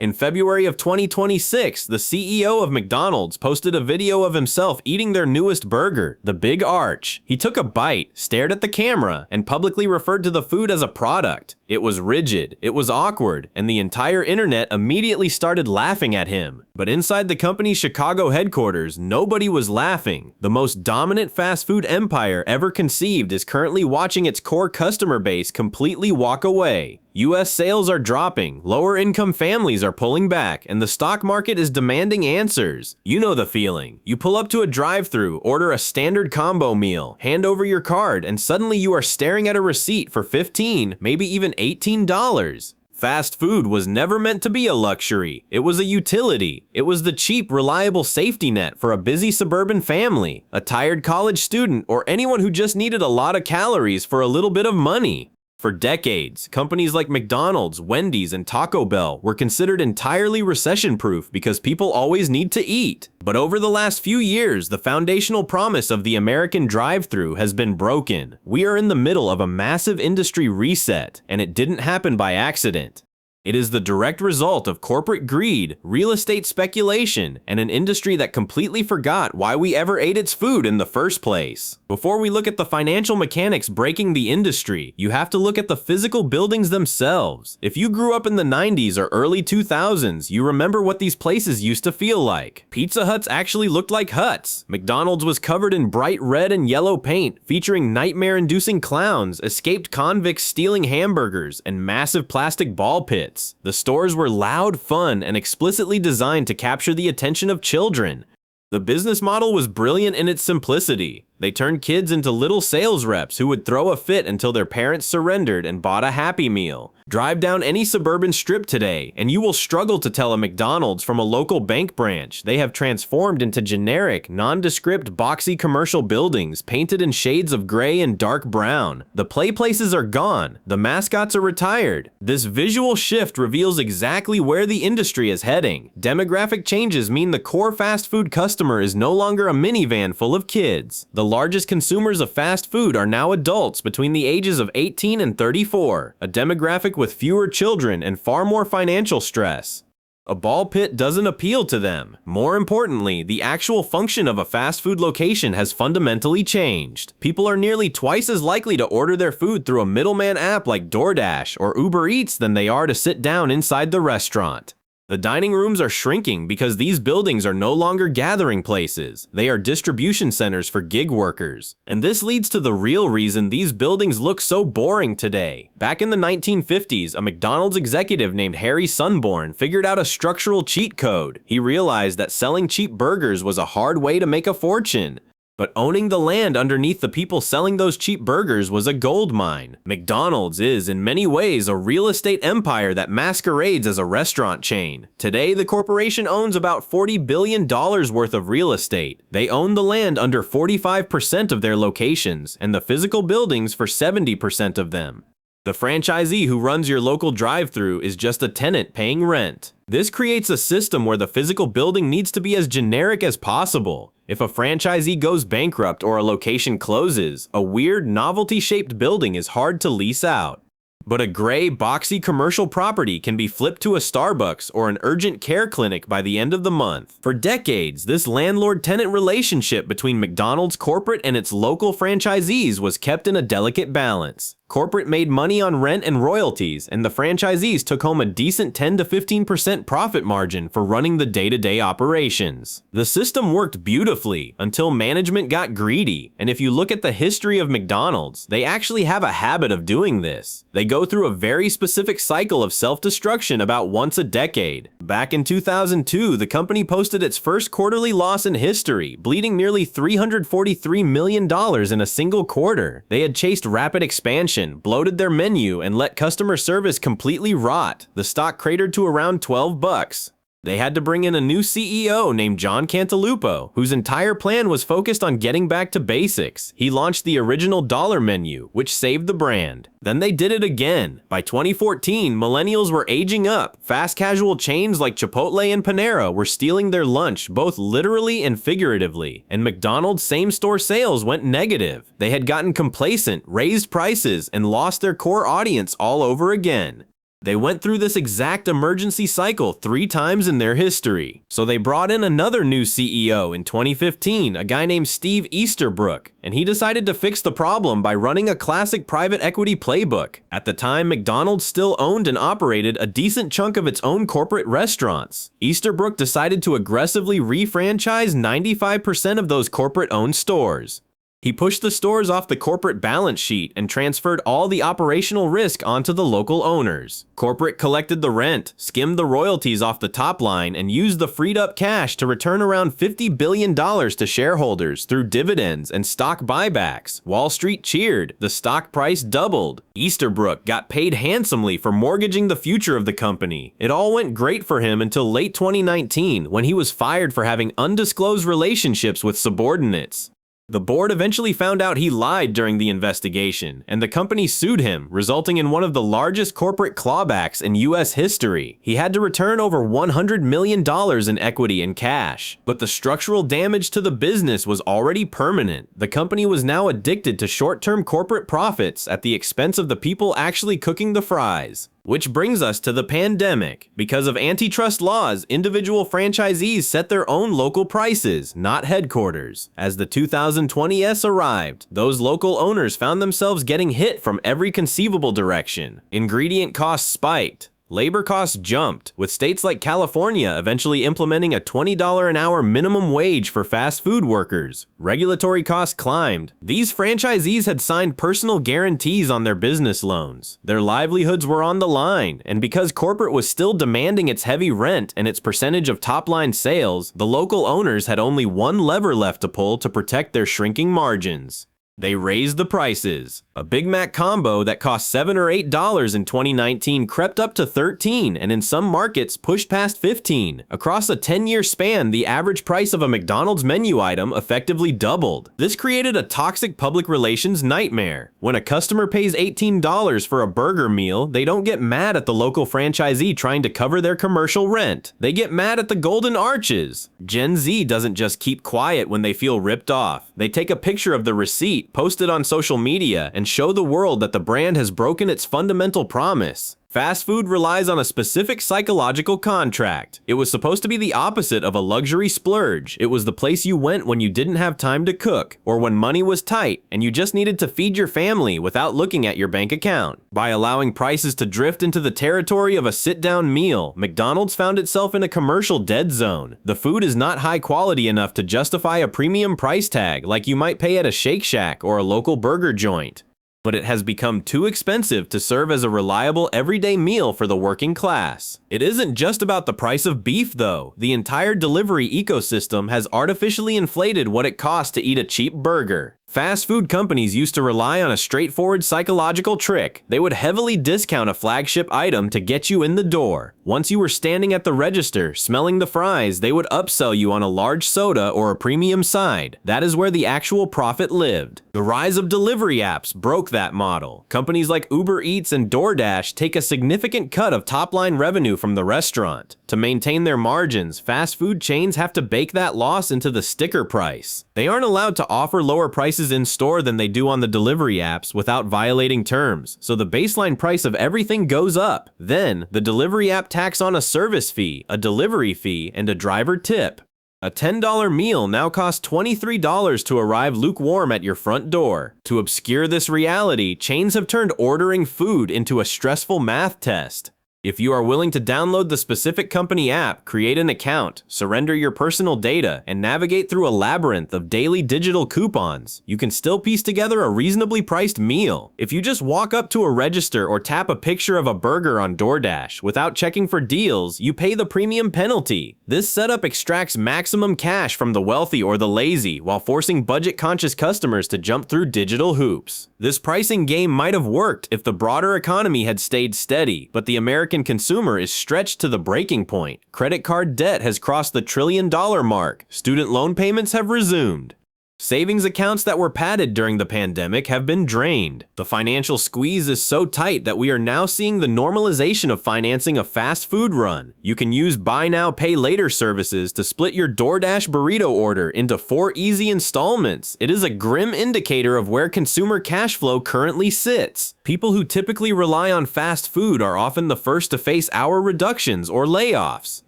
In February of 2026, the CEO of McDonald's posted a video of himself eating their newest burger, the Big Arch. He took a bite, stared at the camera, and publicly referred to the food as a product. It was rigid, it was awkward, and the entire internet immediately started laughing at him. But inside the company's Chicago headquarters, nobody was laughing. The most dominant fast food empire ever conceived is currently watching its core customer base completely walk away. US sales are dropping, lower income families are pulling back, and the stock market is demanding answers. You know the feeling. You pull up to a drive-thru, order a standard combo meal, hand over your card, and suddenly you are staring at a receipt for $15, maybe even $18. Fast food was never meant to be a luxury. It was a utility. It was the cheap, reliable safety net for a busy suburban family, a tired college student, or anyone who just needed a lot of calories for a little bit of money. For decades, companies like McDonald's, Wendy's, and Taco Bell were considered entirely recession-proof because people always need to eat. But over the last few years, the foundational promise of the American drive-thru has been broken. We are in the middle of a massive industry reset, and it didn't happen by accident. It is the direct result of corporate greed, real estate speculation, and an industry that completely forgot why we ever ate its food in the first place. Before we look at the financial mechanics breaking the industry, you have to look at the physical buildings themselves. If you grew up in the 90s or early 2000s, you remember what these places used to feel like. Pizza Huts actually looked like huts. McDonald's was covered in bright red and yellow paint, featuring nightmare-inducing clowns, escaped convicts stealing hamburgers, and massive plastic ball pits. The stores were loud, fun, and explicitly designed to capture the attention of children. The business model was brilliant in its simplicity. They turned kids into little sales reps who would throw a fit until their parents surrendered and bought a Happy Meal. Drive down any suburban strip today, and you will struggle to tell a McDonald's from a local bank branch. They have transformed into generic, nondescript, boxy commercial buildings painted in shades of gray and dark brown. The play places are gone. The mascots are retired. This visual shift reveals exactly where the industry is heading. Demographic changes mean the core fast food customer is no longer a minivan full of kids. The largest consumers of fast food are now adults between the ages of 18 and 34, a demographic with fewer children and far more financial stress. A ball pit doesn't appeal to them. More importantly, the actual function of a fast food location has fundamentally changed. People are nearly twice as likely to order their food through a middleman app like DoorDash or Uber Eats than they are to sit down inside the restaurant. The dining rooms are shrinking because these buildings are no longer gathering places. They are distribution centers for gig workers. And this leads to the real reason these buildings look so boring today. Back in the 1950s, a McDonald's executive named Harry Sunborn figured out a structural cheat code. He realized that selling cheap burgers was a hard way to make a fortune. But owning the land underneath the people selling those cheap burgers was a gold mine. McDonald's is, in many ways, a real estate empire that masquerades as a restaurant chain. Today, the corporation owns about $40 billion worth of real estate. They own the land under 45% of their locations, and the physical buildings for 70% of them. The franchisee who runs your local drive-thru is just a tenant paying rent. This creates a system where the physical building needs to be as generic as possible. If a franchisee goes bankrupt or a location closes, a weird, novelty-shaped building is hard to lease out. But a gray, boxy commercial property can be flipped to a Starbucks or an urgent care clinic by the end of the month. For decades, this landlord-tenant relationship between McDonald's corporate and its local franchisees was kept in a delicate balance. Corporate made money on rent and royalties, and the franchisees took home a decent 10 to 15% profit margin for running the day-to-day operations. The system worked beautifully until management got greedy, and if you look at the history of McDonald's, they actually have a habit of doing this. They go through a very specific cycle of self-destruction about once a decade. Back in 2002, the company posted its first quarterly loss in history, bleeding nearly $343 million in a single quarter. They had chased rapid expansion, bloated their menu, and let customer service completely rot. The stock cratered to around $12. They had to bring in a new CEO named John Cantalupo, whose entire plan was focused on getting back to basics. He launched the original dollar menu, which saved the brand. Then they did it again. By 2014, millennials were aging up. Fast casual chains like Chipotle and Panera were stealing their lunch, both literally and figuratively. And McDonald's same-store sales went negative. They had gotten complacent, raised prices, and lost their core audience all over again. They went through this exact emergency cycle 3 times in their history. So they brought in another new CEO in 2015, a guy named Steve Easterbrook, and he decided to fix the problem by running a classic private equity playbook. At the time, McDonald's still owned and operated a decent chunk of its own corporate restaurants. Easterbrook decided to aggressively refranchise 95% of those corporate-owned stores. He pushed the stores off the corporate balance sheet and transferred all the operational risk onto the local owners. Corporate collected the rent, skimmed the royalties off the top line, and used the freed up cash to return around $50 billion to shareholders through dividends and stock buybacks. Wall Street cheered. The stock price doubled. Easterbrook got paid handsomely for mortgaging the future of the company. It all went great for him until late 2019, when he was fired for having undisclosed relationships with subordinates. The board eventually found out he lied during the investigation, and the company sued him, resulting in one of the largest corporate clawbacks in US history. He had to return over $100 million in equity and cash. But the structural damage to the business was already permanent. The company was now addicted to short-term corporate profits at the expense of the people actually cooking the fries. Which brings us to the pandemic. Because of antitrust laws, individual franchisees set their own local prices, not headquarters. As the 2020s arrived, those local owners found themselves getting hit from every conceivable direction. Ingredient costs spiked. Labor costs jumped, with states like California eventually implementing a $20 an hour minimum wage for fast food workers. Regulatory costs climbed. These franchisees had signed personal guarantees on their business loans. Their livelihoods were on the line, and because corporate was still demanding its heavy rent and its percentage of top-line sales, the local owners had only one lever left to pull to protect their shrinking margins. They raised the prices. A Big Mac combo that cost $7 or $8 in 2019 crept up to $13 and in some markets pushed past $15. Across a 10-year span, the average price of a McDonald's menu item effectively doubled. This created a toxic public relations nightmare. When a customer pays $18 for a burger meal, they don't get mad at the local franchisee trying to cover their commercial rent. They get mad at the golden arches. Gen Z doesn't just keep quiet when they feel ripped off. They take a picture of the receipt, post it on social media, and show the world that the brand has broken its fundamental promise. Fast food relies on a specific psychological contract. It was supposed to be the opposite of a luxury splurge. It was the place you went when you didn't have time to cook, or when money was tight and you just needed to feed your family without looking at your bank account. By allowing prices to drift into the territory of a sit-down meal, McDonald's found itself in a commercial dead zone. The food is not high quality enough to justify a premium price tag like you might pay at a Shake Shack or a local burger joint. But it has become too expensive to serve as a reliable everyday meal for the working class. It isn't just about the price of beef though. The entire delivery ecosystem has artificially inflated what it costs to eat a cheap burger. Fast food companies used to rely on a straightforward psychological trick. They would heavily discount a flagship item to get you in the door. Once you were standing at the register, smelling the fries, they would upsell you on a large soda or a premium side. That is where the actual profit lived. The rise of delivery apps broke that model. Companies like Uber Eats and DoorDash take a significant cut of top-line revenue from the restaurant. To maintain their margins, fast food chains have to bake that loss into the sticker price. They aren't allowed to offer lower prices in store than they do on the delivery apps without violating terms, so the baseline price of everything goes up. Then, the delivery app tacks on a service fee, a delivery fee, and a driver tip. A $10 meal now costs $23 to arrive lukewarm at your front door. To obscure this reality, chains have turned ordering food into a stressful math test. If you are willing to download the specific company app, create an account, surrender your personal data, and navigate through a labyrinth of daily digital coupons, you can still piece together a reasonably priced meal. If you just walk up to a register or tap a picture of a burger on DoorDash without checking for deals, you pay the premium penalty. This setup extracts maximum cash from the wealthy or the lazy while forcing budget-conscious customers to jump through digital hoops. This pricing game might have worked if the broader economy had stayed steady, but the American consumer is stretched to the breaking point. Credit card debt has crossed the $1 trillion mark. Student loan payments have resumed. Savings accounts that were padded during the pandemic have been drained. The financial squeeze is so tight that we are now seeing the normalization of financing a fast food run. You can use buy now, pay later services to split your DoorDash burrito order into 4 easy installments. It is a grim indicator of where consumer cash flow currently sits. People who typically rely on fast food are often the first to face hour reductions or layoffs.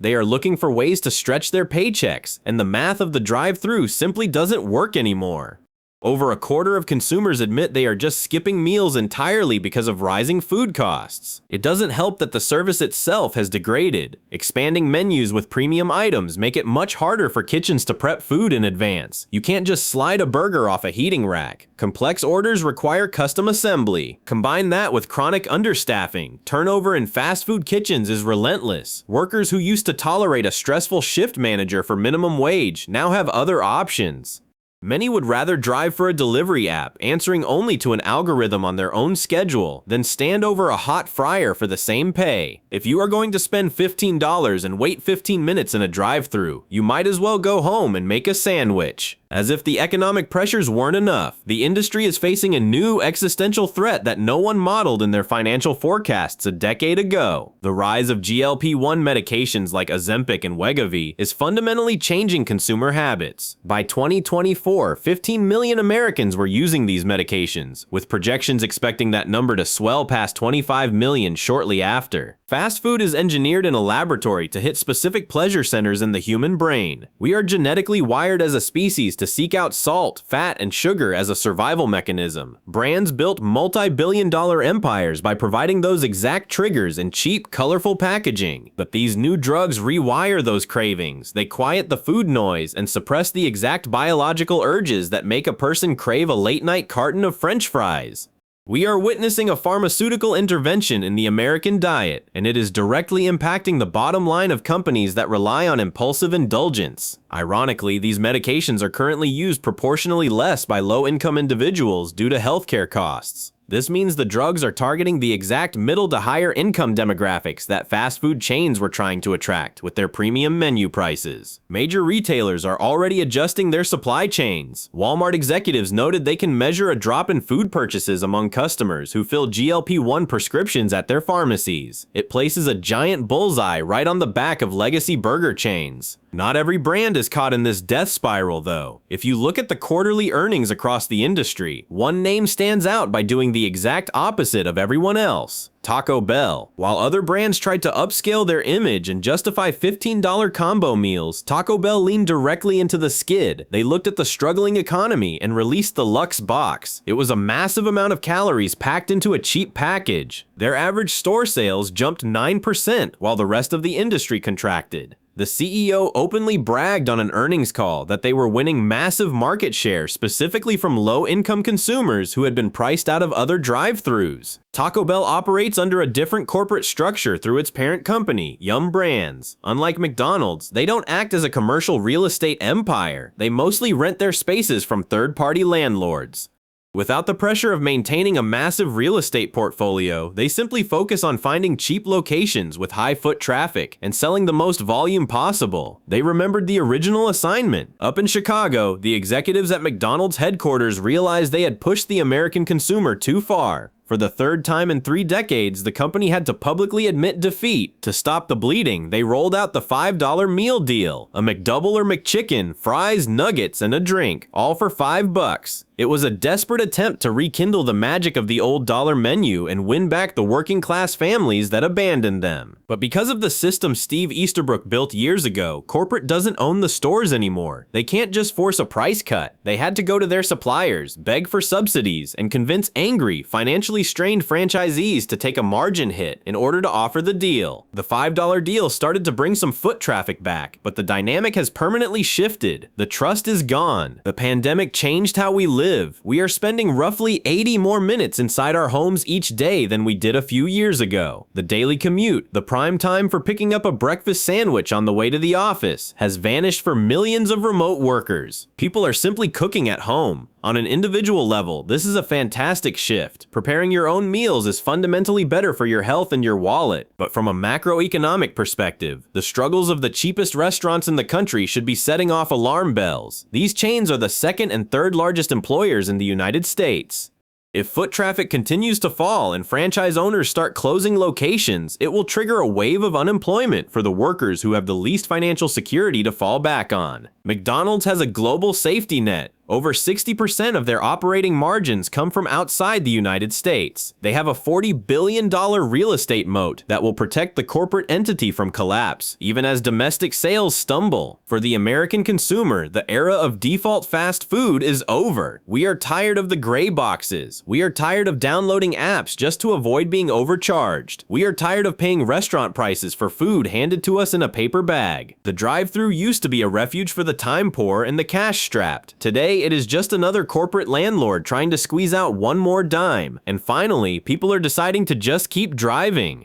They are looking for ways to stretch their paychecks, and the math of the drive-thru simply doesn't work anymore. Over a quarter of consumers admit they are just skipping meals entirely because of rising food costs. It doesn't help that the service itself has degraded. Expanding menus with premium items make it much harder for kitchens to prep food in advance. You can't just slide a burger off a heating rack. Complex orders require custom assembly. Combine that with chronic understaffing. Turnover in fast food kitchens is relentless. Workers who used to tolerate a stressful shift manager for minimum wage now have other options. Many would rather drive for a delivery app, answering only to an algorithm on their own schedule, than stand over a hot fryer for the same pay. If you are going to spend $15 and wait 15 minutes in a drive-thru, you might as well go home and make a sandwich. As if the economic pressures weren't enough, the industry is facing a new existential threat that no one modeled in their financial forecasts a decade ago. The rise of GLP-1 medications like Ozempic and Wegovy is fundamentally changing consumer habits. By 2024, 15 million Americans were using these medications, with projections expecting that number to swell past 25 million shortly after. Fast food is engineered in a laboratory to hit specific pleasure centers in the human brain. We are genetically wired as a species to seek out salt, fat, and sugar as a survival mechanism. Brands built multi-billion-dollar empires by providing those exact triggers in cheap, colorful packaging. But these new drugs rewire those cravings. They quiet the food noise and suppress the exact biological urges that make a person crave a late-night carton of French fries. We are witnessing a pharmaceutical intervention in the American diet, and it is directly impacting the bottom line of companies that rely on impulsive indulgence. Ironically, these medications are currently used proportionally less by low-income individuals due to healthcare costs. This means the drugs are targeting the exact middle to higher income demographics that fast food chains were trying to attract with their premium menu prices. Major retailers are already adjusting their supply chains. Walmart executives noted they can measure a drop in food purchases among customers who fill GLP-1 prescriptions at their pharmacies. It places a giant bullseye right on the back of legacy burger chains. Not every brand is caught in this death spiral, though. If you look at the quarterly earnings across the industry, one name stands out by doing the exact opposite of everyone else: Taco Bell. While other brands tried to upscale their image and justify $15 combo meals, Taco Bell leaned directly into the skid. They looked at the struggling economy and released the Luxe Box. It was a massive amount of calories packed into a cheap package. Their average store sales jumped 9%, while the rest of the industry contracted. The CEO openly bragged on an earnings call that they were winning massive market share specifically from low-income consumers who had been priced out of other drive-thrus. Taco Bell operates under a different corporate structure through its parent company, Yum Brands. Unlike McDonald's, they don't act as a commercial real estate empire. They mostly rent their spaces from third-party landlords. Without the pressure of maintaining a massive real estate portfolio, they simply focus on finding cheap locations with high foot traffic and selling the most volume possible. They remembered the original assignment. Up in Chicago, the executives at McDonald's headquarters realized they had pushed the American consumer too far. For the third time in 3 decades, the company had to publicly admit defeat. To stop the bleeding, they rolled out the $5 meal deal: a McDouble or McChicken, fries, nuggets, and a drink, all for $5. It was a desperate attempt to rekindle the magic of the old dollar menu and win back the working class families that abandoned them. But because of the system Steve Easterbrook built years ago, corporate doesn't own the stores anymore. They can't just force a price cut. They had to go to their suppliers, beg for subsidies, and convince angry, financially strained franchisees to take a margin hit in order to offer the deal. The $5 deal started to bring some foot traffic back, but the dynamic has permanently shifted. The trust is gone. The pandemic changed how we live live. We are spending roughly 80 more minutes inside our homes each day than we did a few years ago. The daily commute, the prime time for picking up a breakfast sandwich on the way to the office, has vanished for millions of remote workers. People are simply cooking at home. On an individual level, this is a fantastic shift. Preparing your own meals is fundamentally better for your health and your wallet. But from a macroeconomic perspective, the struggles of the cheapest restaurants in the country should be setting off alarm bells. These chains are the second and third largest employers in the United States. If foot traffic continues to fall and franchise owners start closing locations, it will trigger a wave of unemployment for the workers who have the least financial security to fall back on. McDonald's has a global safety net. Over 60% of their operating margins come from outside the United States. They have a $40 billion real estate moat that will protect the corporate entity from collapse, even as domestic sales stumble. For the American consumer, the era of default fast food is over. We are tired of the gray boxes. We are tired of downloading apps just to avoid being overcharged. We are tired of paying restaurant prices for food handed to us in a paper bag. The drive-thru used to be a refuge for the time poor and the cash-strapped. Today, it is just another corporate landlord trying to squeeze out one more dime. And finally, people are deciding to just keep driving.